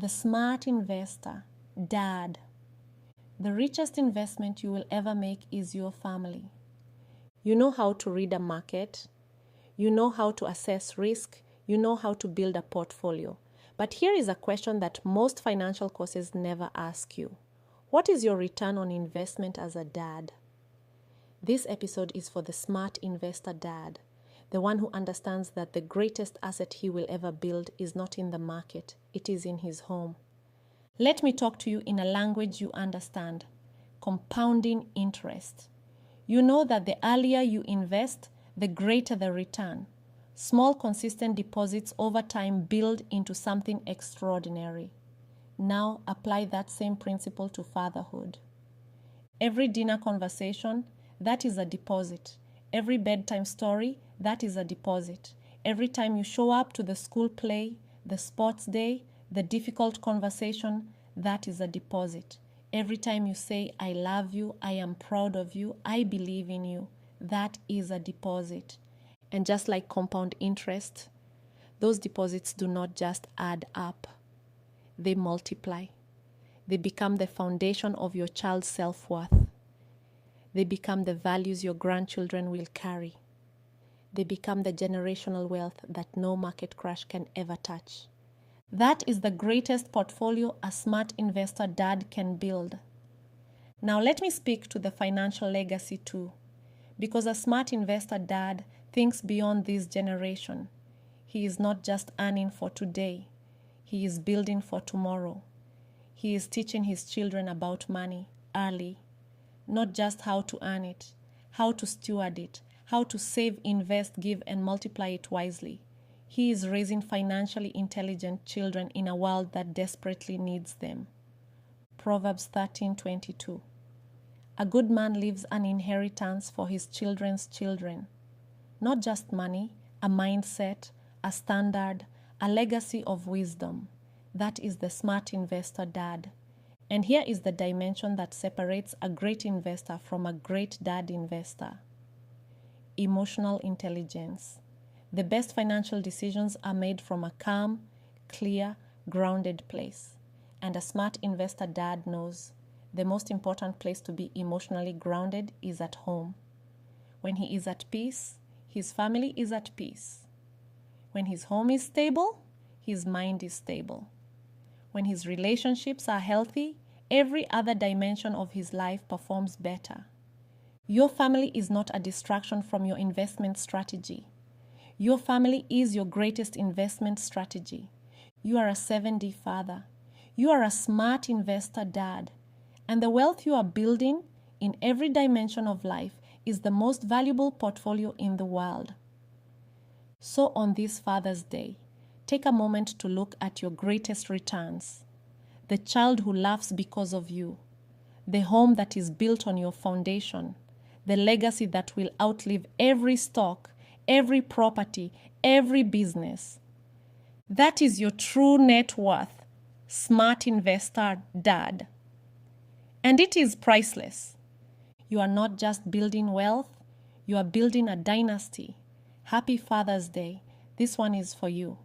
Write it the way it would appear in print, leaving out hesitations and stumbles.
The smart investor, dad. The richest investment you will ever make is your family. You know how to read a market. You know how to assess risk. You know how to build a portfolio. But here is a question that most financial courses never ask you. What is your return on investment as a dad? This episode is for the smart investor dad, the one who understands that the greatest asset he will ever build is not in the market, it is in his home. Let me talk to you in a language you understand. Compounding interest. You know that the earlier you invest, the greater the return. Small, consistent deposits over time build into something extraordinary. Now apply that same principle to fatherhood. Every dinner conversation, that is a deposit. Every bedtime story, that is a deposit. Every time you show up to the school play, the sports day, the difficult conversation, that is a deposit. Every time you say, I love you, I am proud of you, I believe in you, that is a deposit. And just like compound interest, those deposits do not just add up. They multiply. They become the foundation of your child's self-worth. They become the values your grandchildren will carry. They become the generational wealth that no market crash can ever touch. That is the greatest portfolio a smart investor dad can build. Now let me speak to the financial legacy too, because a smart investor dad thinks beyond this generation. He is not just earning for today. He is building for tomorrow. He is teaching his children about money early. Not just how to earn it, how to steward it, how to save, invest, give, and multiply it wisely. He is raising financially intelligent children in a world that desperately needs them. Proverbs 13:22. A good man leaves an inheritance for his children's children. Not just money, a mindset, a standard, a legacy of wisdom. That is the smart investor dad. And here is the dimension that separates a great investor from a great dad investor. Emotional intelligence. The best financial decisions are made from a calm, clear, grounded place. And a smart investor dad knows the most important place to be emotionally grounded is at home. When he is at peace, his family is at peace. When his home is stable, his mind is stable. When his relationships are healthy, every other dimension of his life performs better. Your family is not a distraction from your investment strategy. Your family is your greatest investment strategy. You are a 7D father. You are a smart investor dad. And the wealth you are building in every dimension of life is the most valuable portfolio in the world. So on this Father's Day, take a moment to look at your greatest returns. The child who laughs because of you. The home that is built on your foundation. The legacy that will outlive every stock, every property, every business. That is your true net worth, smart investor dad. And it is priceless. You are not just building wealth, you are building a dynasty. Happy Father's Day. This one is for you.